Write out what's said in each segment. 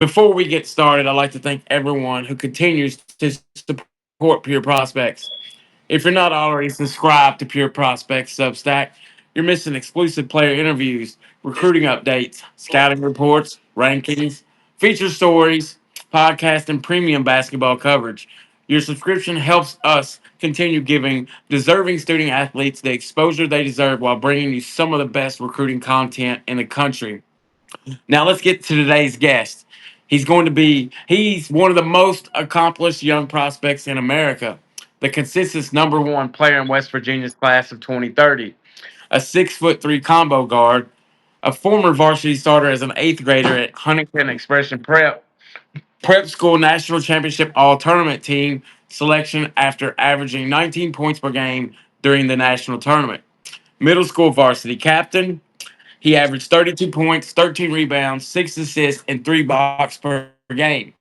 Before we get started, I'd like to thank everyone who continues to support Pure Prospects. If you're not already subscribed to Pure Prospects Substack, you're missing exclusive player interviews, recruiting updates, scouting reports, rankings, feature stories, podcast, and premium basketball coverage. Your subscription helps us continue giving deserving student athletes the exposure they deserve while bringing you some of the best recruiting content in the country. Now let's get to today's guest. He's one of the most accomplished young prospects in America, the consensus number one player in West Virginia's class of 2030, a 6'3" combo guard, a former varsity starter as an eighth grader at Huntington Expression Prep School National Championship All Tournament team selection after averaging 19 points per game during the national tournament. Middle school varsity captain, he averaged 32 points, 13 rebounds, 6 assists, and 3 blocks per game.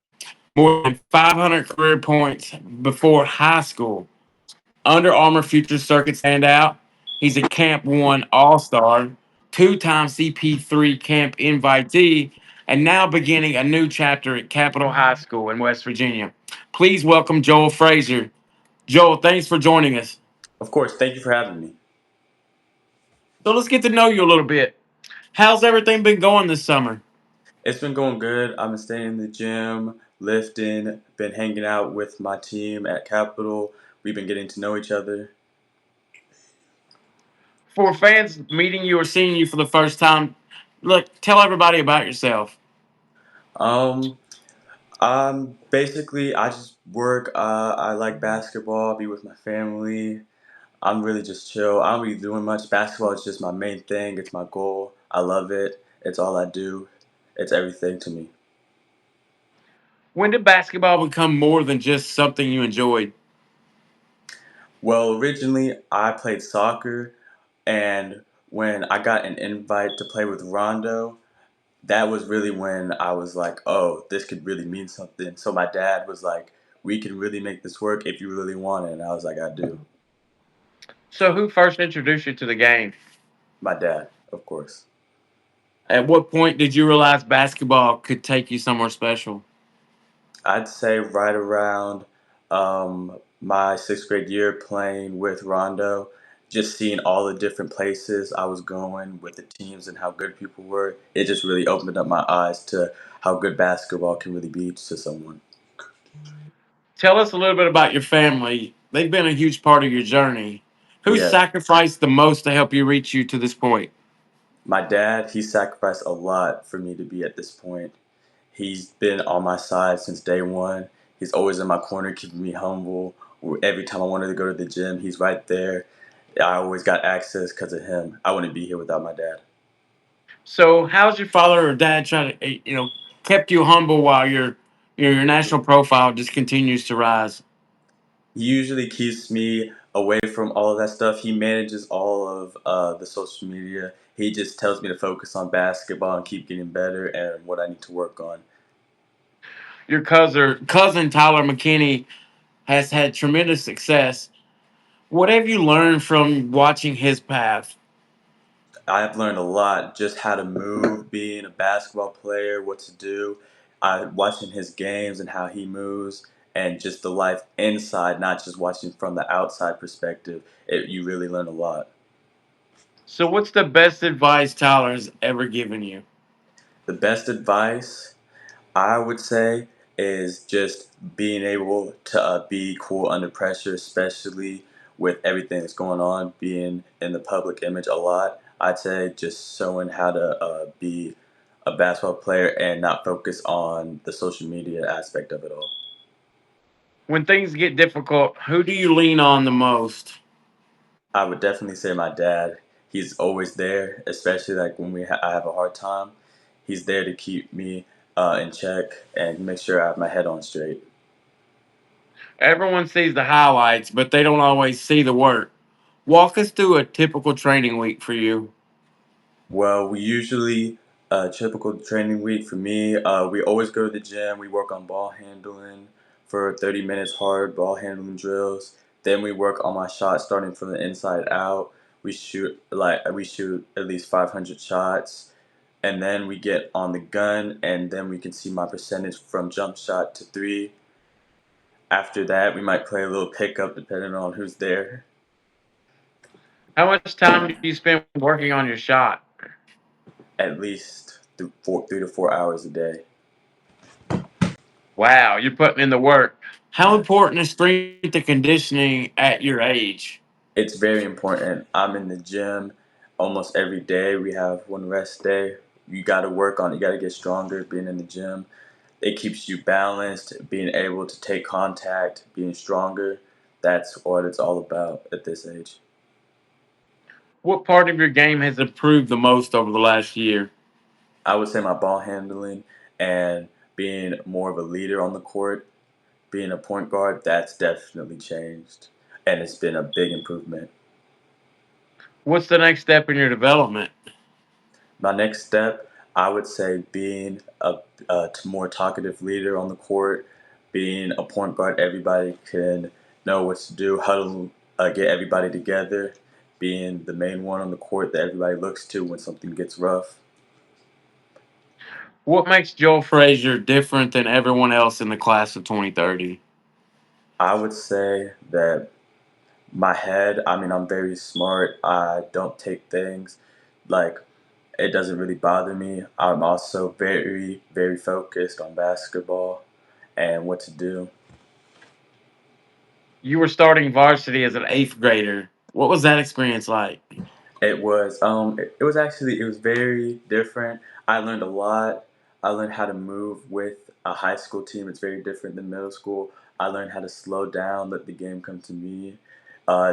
More than 500 career points before high school. Under Armour Future Circuit standout. He's a Camp 1 All Star, two-time CP3 Camp invitee, and now beginning a new chapter at Capitol High School in West Virginia. Please welcome Joel Frazier. Joel, thanks for joining us. Of course, thank you for having me. So let's get to know you a little bit. How's everything been going this summer? It's been going good. I've been staying in the gym, lifting, been hanging out with my team at Capitol. We've been getting to know each other. For fans meeting you or seeing you for the first time, look, tell everybody about yourself. Um, I just work. I like basketball. Be with my family. I'm really just chill. I don't be doing much. Basketball is just my main thing. It's my goal. I love it. It's all I do. It's everything to me. When did basketball become more than just something you enjoyed? Well, originally I played soccer, and when I got an invite to play with Rondo, that was really when I was like, oh, this could really mean something. So my dad was like, we can really make this work if you really want it. And I was like, I do. So, who first introduced you to the game? My dad, of course. At what point did you realize basketball could take you somewhere special? I'd say right around my sixth grade year playing with Rondo, just seeing all the different places I was going with the teams and how good people were, it just really opened up my eyes to how good basketball can really be to someone. Tell us a little bit about your family. They've been a huge part of your journey. Who Yeah. sacrificed the most to help you reach you to this point? My dad, he sacrificed a lot for me to be at this point. He's been on my side since day one. He's always in my corner, keeping me humble. Every time I wanted to go to the gym, he's right there. I always got access because of him. I wouldn't be here without my dad. So, how's your father or dad trying to, kept you humble while your national profile just continues to rise? He usually keeps me away from all of that stuff. He manages all of the social media. He just tells me to focus on basketball and keep getting better and what I need to work on. Your cousin Tyler McKinney has had tremendous success. What have you learned from watching his path? I've learned a lot just how to move, being a basketball player, what to do. Watching his games and how he moves, and just the life inside, not just watching from the outside perspective. You really learn a lot. So, what's the best advice Tyler's ever given you? The best advice I would say is just being able to be cool under pressure, especially with everything that's going on, being in the public image a lot. I'd say just showing how to be a basketball player and not focus on the social media aspect of it all. When things get difficult, who do you lean on the most? I would definitely say my dad. He's always there, especially like when I have a hard time. He's there to keep me in check and make sure I have my head on straight. Everyone sees the highlights, but they don't always see the work. Walk us through a typical training week for you. Well, we usually, typical training week for me, we always go to the gym. We work on ball handling for 30 minutes, hard ball handling drills. Then we work on my shots starting from the inside out. We shoot at least 500 shots. and then we get on the gun, and then we can see my percentage from jump shot to three. After that, we might play a little pickup depending on who's there. How much time do you spend working on your shot? At least 3 to 4 hours a day. Wow, you're putting in the work. How important is strength and conditioning at your age? It's very important. I'm in the gym almost every day. We have one rest day. You got to work on it. You got to get stronger being in the gym. It keeps you balanced, being able to take contact, being stronger. That's what it's all about at this age. What part of your game has improved the most over the last year? I would say my ball handling and being more of a leader on the court, being a point guard, that's definitely changed. And it's been a big improvement. What's the next step in your development? My next step, I would say being a more talkative leader on the court, being a point guard, everybody can know what to do, huddle, get everybody together, being the main one on the court that everybody looks to when something gets rough. What makes Joel Frazier different than everyone else in the class of 2030? I would say that my head, I mean, I'm very smart. I don't take things like it doesn't really bother me. I'm also very, very focused on basketball and what to do. You were starting varsity as an eighth grader. What was that experience like? It was actually it was very different. I learned a lot. I learned how to move with a high school team. It's very different than middle school. I learned how to slow down, let the game come to me,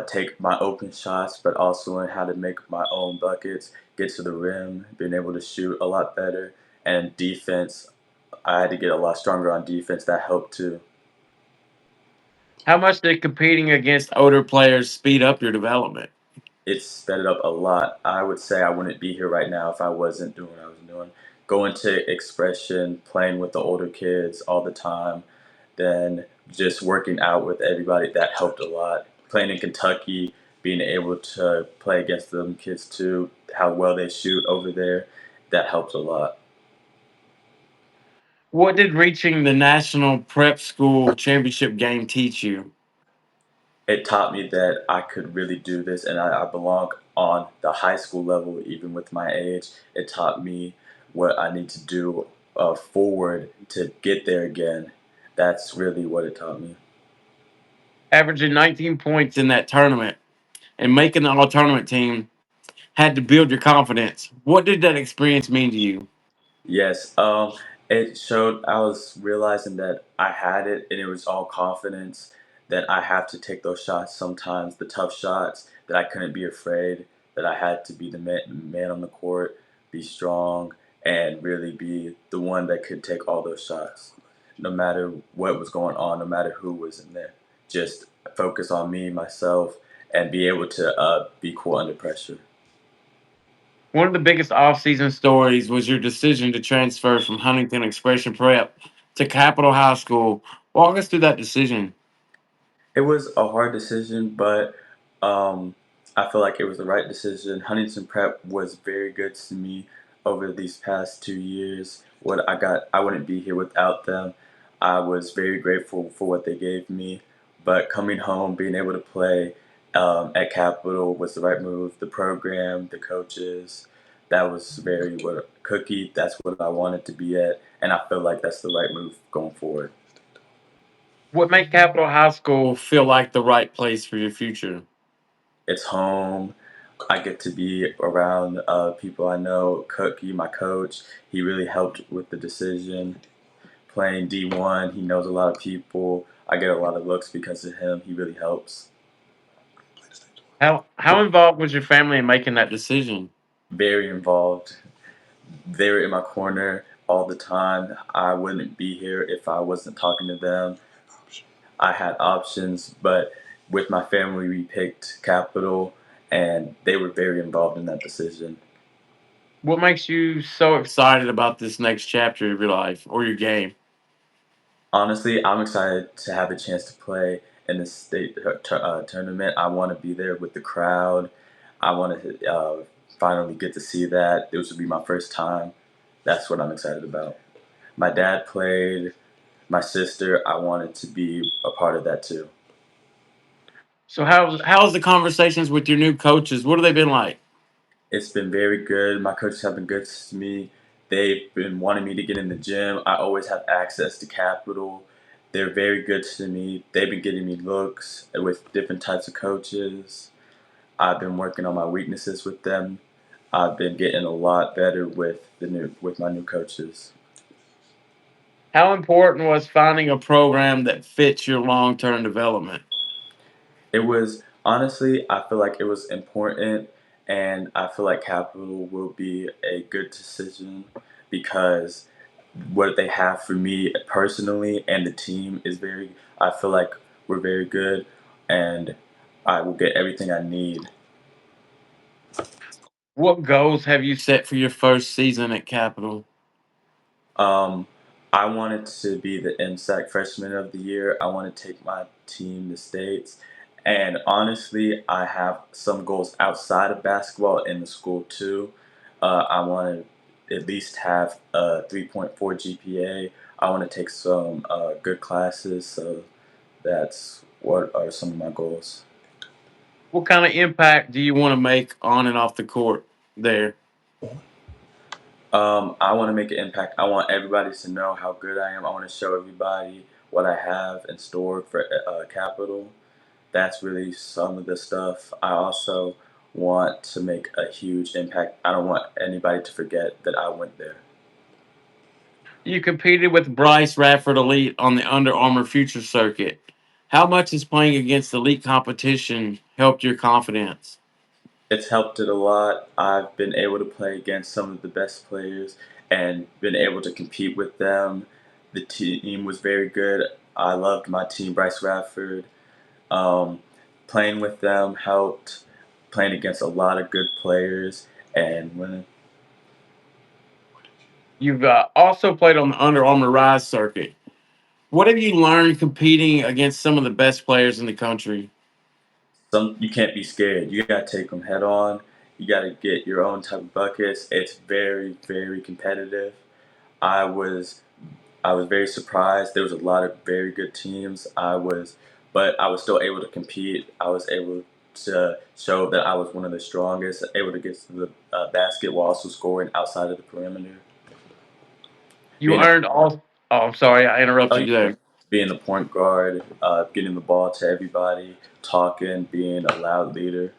take my open shots, but also learn how to make my own buckets, get to the rim, being able to shoot a lot better, and defense. I had to get a lot stronger on defense. That helped too. How much did competing against older players speed up your development? It's sped it up a lot. I would say I wouldn't be here right now if I wasn't doing what I was doing. Going to expression, playing with the older kids all the time, then just working out with everybody, that helped a lot. Playing in Kentucky, being able to play against them kids too, how well they shoot over there, that helps a lot. What did reaching the national prep school championship game teach you? It taught me that I could really do this and I belong on the high school level, even with my age. It taught me what I need to do forward to get there again. That's really what it taught me. Averaging 19 points in that tournament and making the all tournament team had to build your confidence. What did that experience mean to you? Yes, it showed I was realizing that I had it, and it was all confidence that I have to take those shots sometimes, the tough shots, that I couldn't be afraid, that I had to be the man on the court, be strong, and really be the one that could take all those shots, no matter what was going on, no matter who was in there. Just focus on me, myself, and be able to be cool under pressure. One of the biggest off-season stories was your decision to transfer from Huntington Expression Prep to Capital High School. Walk us through that decision. It was a hard decision, but um, I feel like it was the right decision. Huntington Prep was very good to me over these past 2 years. What I got, I wouldn't be here without them. I was very grateful for what they gave me. But coming home, being able to play at Capital was the right move. The program, the coaches, that was very what cookie. That's what I wanted to be at, and I feel like that's the right move going forward. What made Capital High School feel like the right place for your future? It's home. I get to be around people I know. Cookie, my coach, he really helped with the decision. Playing D1, he knows a lot of people. I get a lot of looks because of him. He really helps. How involved was your family in making that decision? Very involved. They were in my corner all the time. I wouldn't be here if I wasn't talking to them. I had options, but with my family, we picked Capital, and they were very involved in that decision. What makes you so excited about this next chapter of your life or your game? Honestly, I'm excited to have a chance to play in the state tournament. I want to be there with the crowd. I want to finally get to see that. This would be my first time. That's what I'm excited about. My dad played, my sister, I wanted to be a part of that too. So how's the conversations with your new coaches? What have they been like? It's been very good. My coaches have been good to me. They've been wanting me to get in the gym. I always have access to capital. They're very good to me. They've been getting me looks with different types of coaches. I've been working on my weaknesses with them. I've been getting a lot better with my new coaches. How important was finding a program that fits your long-term development? It was honestly, I feel like it was important, and I feel like Capital will be a good decision because what they have for me personally and the team is very, I feel like we're very good, and I will get everything I need. What goals have you set for your first season at Capital? Um, I wanted to be the MSAC Freshman of the Year. I want to take my team to states. And honestly, I have some goals outside of basketball in the school too. I want to at least have a 3.4 GPA. I want to take some good classes. So that's what are some of my goals. What kind of impact do you want to make on and off the court there? I want to make an impact. I want everybody to know how good I am. I want to show everybody what I have in store for Capital. That's really some of the stuff. I also want to make a huge impact. I don't want anybody to forget that I went there. You competed with Bryce Radford Elite on the Under Armour Future Circuit. How much has playing against elite competition helped your confidence? It's helped it a lot. I've been able to play against some of the best players and been able to compete with them. The team was very good. I loved my team, Bryce Radford. Um, Playing with them helped. Playing against a lot of good players and winning. You've also played on the Under Armour Rise circuit. What have you learned competing against some of the best players in the country? Some you can't be scared. You gotta take them head on. You gotta get your own type of buckets. It's very very competitive. I was I was very surprised. There was a lot of very good teams. But I was still able to compete. I was able to show that I was one of the strongest. Able to get to the basket while also scoring outside of the perimeter. You Being a earned all. Oh, I'm sorry, I oh, interrupted you you good. there. Being a point guard, getting the ball to everybody, talking, being a loud leader.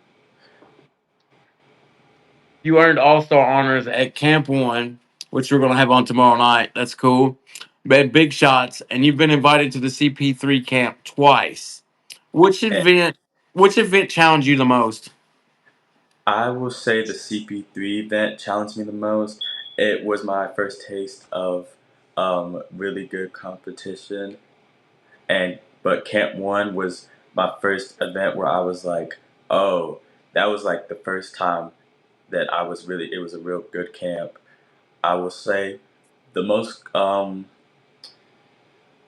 You earned All Star honors at Camp One, which we're going to have on tomorrow night. That's cool. Made big shots, and you've been invited to the CP3 camp twice. Which event? Which event challenged you the most? I will say the CP3 event challenged me the most. It was my first taste of really good competition, and but Camp One was my first event where I was like, oh, that was like the first time that I was really. It was a real good camp. I will say the most um,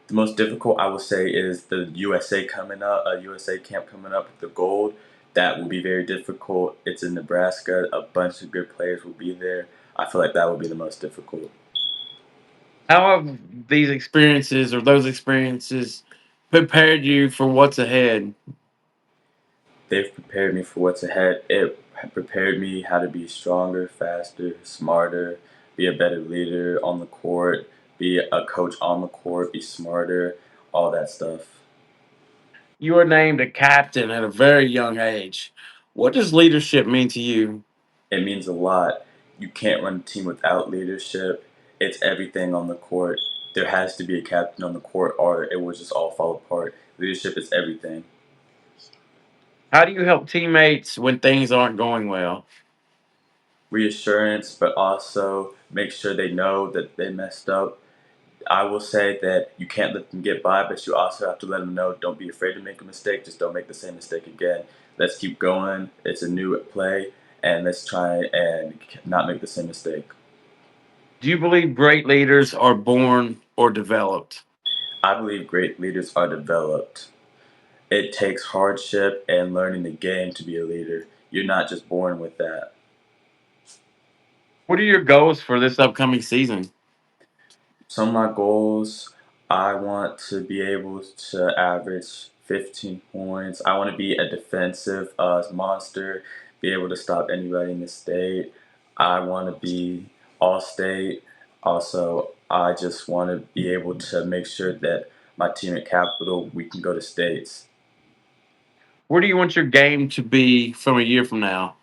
the most difficult I would say is the USA coming up, a USA camp coming up with the gold. That will be very difficult. It's in Nebraska. A bunch of good players will be there. I feel like that will be the most difficult. How have these experiences or those experiences prepared you for what's ahead? They've prepared me for what's ahead. It prepared me how to be stronger, faster, smarter, be a better leader on the court, be a coach on the court, be smarter, all that stuff. You were named a captain at a very young age. What does leadership mean to you? It means a lot. You can't run a team without leadership. It's everything on the court. There has to be a captain on the court, or it will just all fall apart. Leadership is everything. How do you help teammates when things aren't going well? Reassurance, but also make sure they know that they messed up. I will say that you can't let them get by, but you also have to let them know don't be afraid to make a mistake. Just don't make the same mistake again. Let's keep going. It's a new play, and let's try and not make the same mistake. Do you believe great leaders are born or developed? I believe great leaders are developed. It takes hardship and learning the game to be a leader. You're not just born with that. What are your goals for this upcoming season? Some of my goals, I want to be able to average 15 points. I want to be a defensive monster, be able to stop anybody in the state. I want to be all state. Also, I just want to be able to make sure that my team at Capital, we can go to states. Where do you want your game to be from a year from now?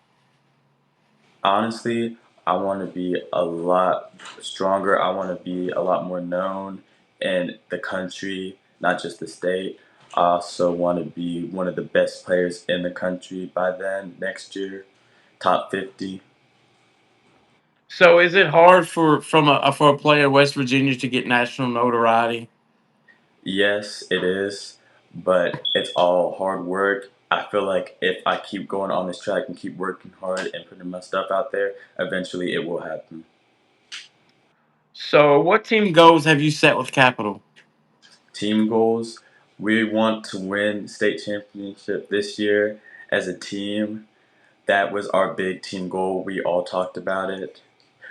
Honestly, I want to be a lot stronger. I want to be a lot more known in the country, not just the state. I also want to be one of the best players in the country by then, next year, top 50. So, is it hard for a player in West Virginia to get national notoriety? Yes, it is, but it's all hard work. I feel like if I keep going on this track and keep working hard and putting my stuff out there, eventually it will happen. So, what team goals have you set with Capital? Team goals. We want to win state championship this year as a team. That was our big team goal. We all talked about it.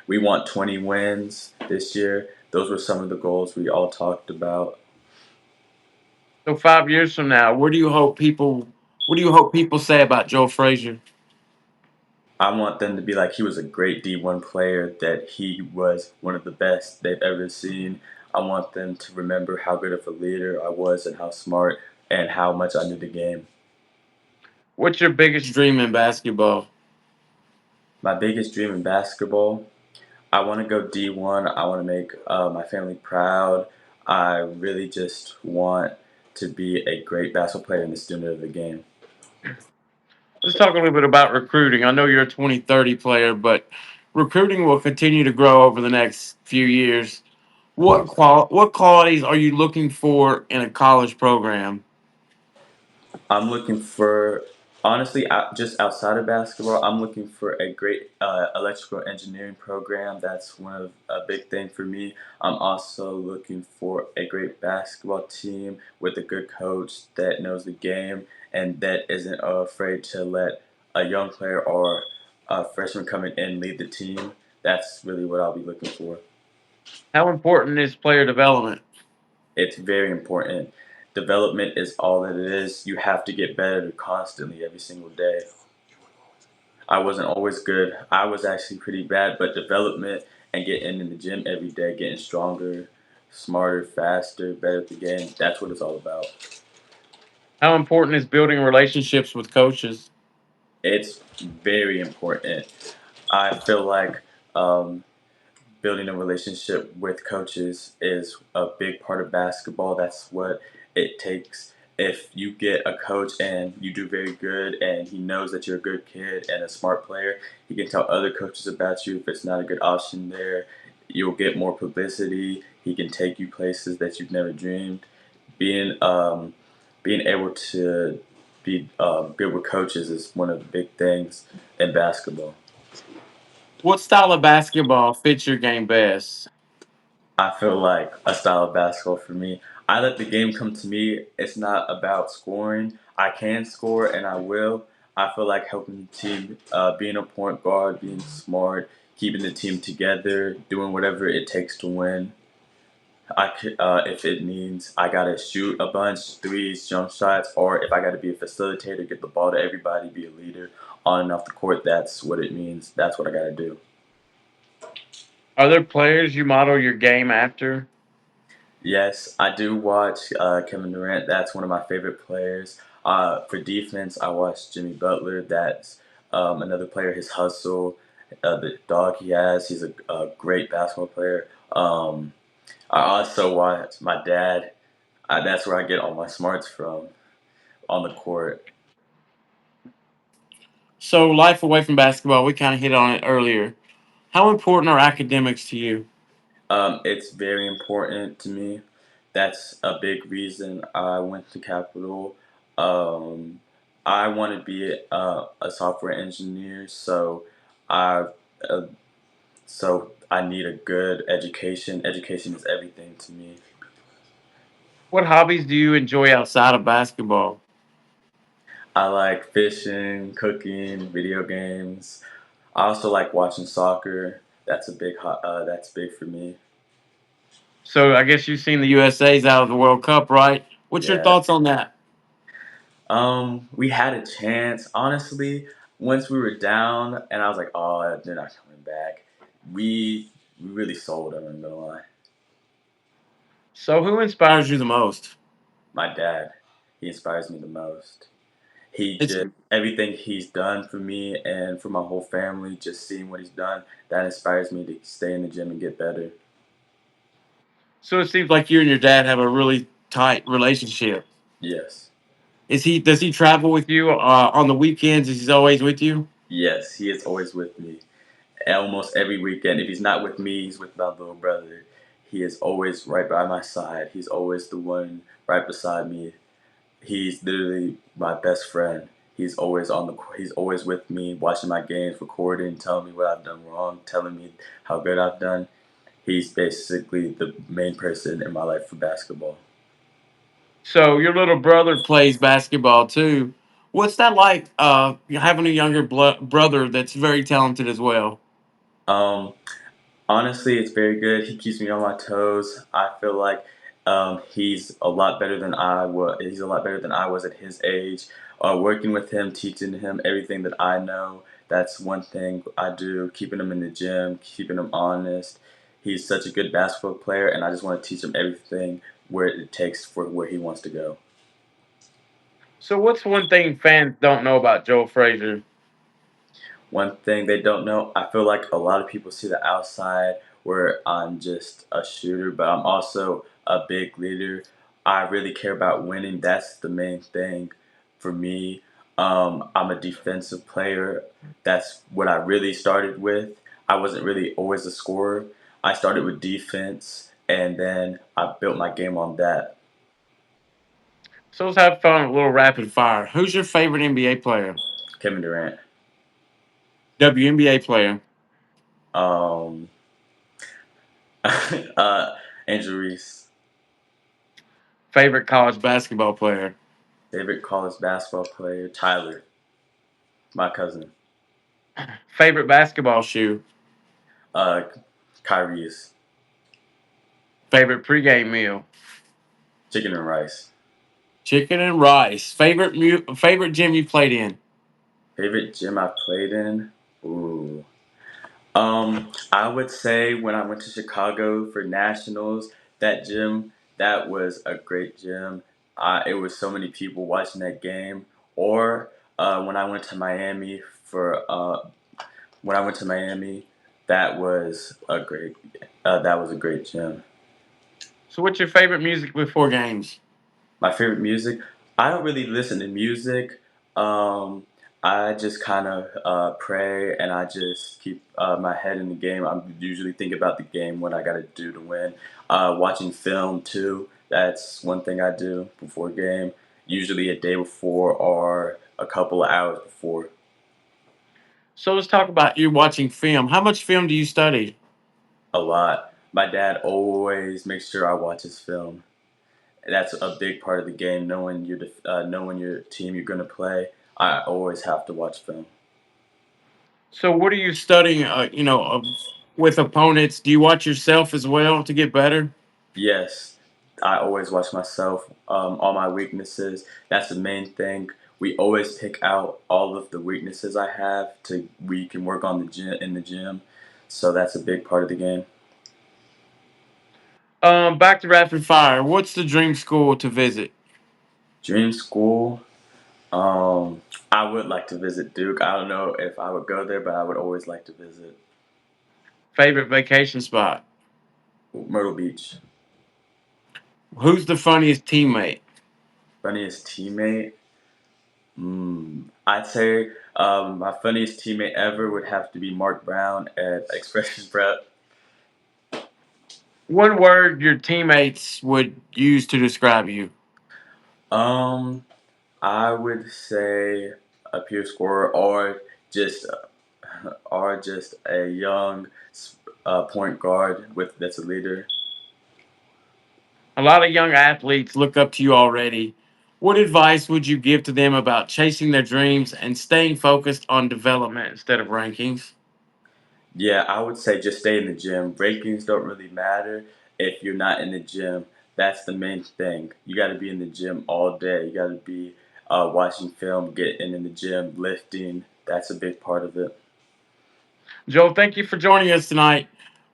We want 20 wins this year. Those were some of the goals we all talked about. So, 5 years from now, where do you hope people? What do you hope people say about Joe Frazier? I want them to be like he was a great D1 player, that he was one of the best they've ever seen. I want them to remember how good of a leader I was and how smart and how much I knew the game. What's your biggest dream in basketball? My biggest dream in basketball, I want to go D1. I want to make my family proud. I really just want to be a great basketball player and a student of the game. Let's talk a little bit about recruiting. I know you're a 2030 player, but recruiting will continue to grow over the next few years. What qualities are you looking for in a college program? I'm looking for, honestly, just outside of basketball, I'm looking for a great electrical engineering program. That's one of a big thing for me. I'm also looking for a great basketball team with a good coach that knows the game and that isn't afraid to let a young player or a freshman coming in lead the team. That's really what I'll be looking for. How important is player development? It's very important. Development is all that it is. You have to get better constantly every single day. I wasn't always good. I was actually pretty bad, but development and getting in the gym every day, getting stronger, smarter, faster, better at the game, that's what it's all about. How important is building relationships with coaches? It's very important. I feel like um, building a relationship with coaches is a big part of basketball. That's what it takes. If you get a coach and you do very good and he knows that you're a good kid and a smart player, he can tell other coaches about you. If it's not a good option there, you'll get more publicity. He can take you places that you've never dreamed. Being being able to be good with coaches is one of the big things in basketball. What style of basketball fits your game best? I feel like a style of basketball for me. I let the game come to me. It's not about scoring. I can score and I will. I feel like helping the team, being a point guard, being smart, keeping the team together, doing whatever it takes to win. If it means I gotta shoot a bunch, threes, jump shots, or if I gotta be a facilitator, get the ball to everybody, be a leader on and off the court. That's what it means. That's what I gotta do. Are there players you model your game after? Yes, I do watch Kevin Durant. That's one of my favorite players. For defense, I watch Jimmy Butler. That's another player. His hustle, the dog he has. He's a great basketball player. I also watch my dad. That's where I get all my smarts from on the court. So, life away from basketball, we kind of hit on it earlier. How important are academics to you? It's very important to me. That's a big reason I went to Capital. Um, I want to be a software engineer, I uh, so I need a good education. Education is everything to me. What hobbies do you enjoy outside of basketball? I like fishing, cooking, video games. I also like watching soccer. That's big for me. So I guess you've seen the USA's out of the World Cup, right? What's your Yeah. thoughts on that? We had a chance. Honestly, once we were down, and I was like, "Oh, they're not coming back." We really sold them. I'm gonna lie. So who inspires you the most? My dad, he inspires me the most. He It's just everything he's done for me and for my whole family. Just seeing what he's done, that inspires me to stay in the gym and get better. so it seems like you and your dad have a really tight relationship. Yes, Does he travel with you on the weekends? Is he always with you? yes, he is always with me. Almost every weekend. If he's not with me, he's with my little brother. He is always right by my side. He's always the one right beside me. He's literally my best friend. He's always with me, watching my games, recording, telling me what I've done wrong, telling me how good I've done. He's basically the main person in my life for basketball. So your little brother plays basketball too. What's that like? Having a younger brother that's very talented as well. Um, Honestly, it's very good. He keeps me on my toes. I feel like he's a lot better than I was. He's a lot better than I was at his age. Working with him, teaching him everything that I know. That's one thing I do. Keeping him in the gym, keeping him honest. He's such a good basketball player, and I just want to teach him everything where it takes for where he wants to go. So what's one thing fans don't know about Joel Frazier? One thing they don't know, I feel like a lot of people see the outside where I'm just a shooter, but I'm also a big leader. I really care about winning. That's the main thing for me. I'm a defensive player. That's what I really started with. I wasn't really always a scorer. I started with defense, and then I built my game on that. So let's have fun with a little rapid fire. Who's your favorite NBA player? Kevin Durant. WNBA player. Um, uh, Angel Reese. Favorite college basketball player. Favorite college basketball player, Tyler, my cousin. Favorite basketball shoe. Uh, Kyrie's Favorite pregame meal. chicken and rice. Chicken and rice. Favorite gym you played in. Favorite gym I played in. Ooh. I would say when I went to Chicago for nationals, that gym, that was a great gym. It was so many people watching that game. Or when I went to Miami when I went to Miami, that was a great gym. So what's your favorite music before games? My favorite music. I don't really listen to music. Um, I just kind of pray and I just keep my head in the game. I usually think about the game, what I got to do to win. Watching film too. That's one thing I do before game. Usually a day before or a couple of hours before. So let's talk about you watching film. How much film do you study? A lot. My dad always makes sure I watch his film. That's a big part of the game. Knowing your team you're gonna play. I always have to watch film. So what are you studying? With opponents, do you watch yourself as well to get better? Yes, I always watch myself. All my weaknesses. That's the main thing. We always pick out all of the weaknesses I have to we can work on the gym in the gym. So that's a big part of the game. Back to rapid fire. What's the dream school to visit? Dream school. Um, I would like to visit Duke. I don't know if I would go there, but I would always like to visit Favorite vacation spot? Myrtle Beach. Who's the funniest teammate? Funniest teammate. I'd say my funniest teammate ever would have to be Mark Brown at Expression Prep. One word your teammates would use to describe you. Um, I would say a pure scorer just just a young point guard with that's a leader. A lot of young athletes look up to you already. What advice would you give to them about chasing their dreams and staying focused on development instead of rankings? Yeah, I would say just stay in the gym. Rankings don't really matter if you're not in the gym. That's the main thing. You got to be in the gym all day. You got to be watching film, getting in the gym, lifting. That's a big part of it. Joe, thank you for joining us tonight.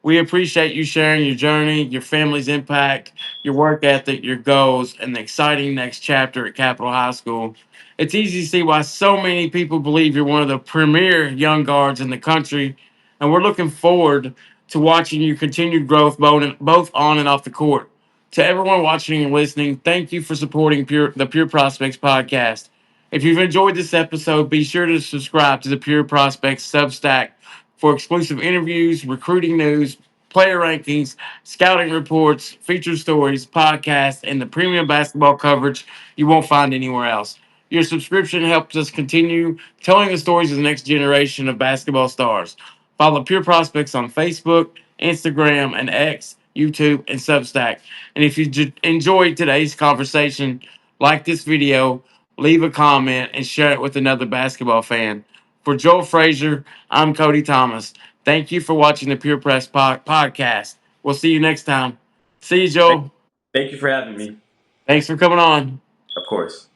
We appreciate you sharing your journey, your family's impact, your work ethic, your goals, and the exciting next chapter at Capitol High School. It's easy to see why so many people believe you're one of the premier young guards in the country, and we're looking forward to watching your continued growth both on and off the court. To everyone watching and listening, thank you for supporting the Pure Prospects podcast. If you've enjoyed this episode, be sure to subscribe to the Pure Prospects Substack for exclusive interviews, recruiting news, player rankings, scouting reports, featured stories, podcasts, and the premium basketball coverage you won't find anywhere else. Your subscription helps us continue telling the stories of the next generation of basketball stars. Follow Pure Prospects on Facebook, Instagram, and X, YouTube, and Substack. And if you enjoyed today's conversation, like this video, leave a comment, and share it with another basketball fan. For Joel Frazier, I'm Cody Thomas. Thank you for watching the Pure Press podcast. We'll see you next time. See you, Thank, Joel. thank you for having me. Thanks for coming on. Of course.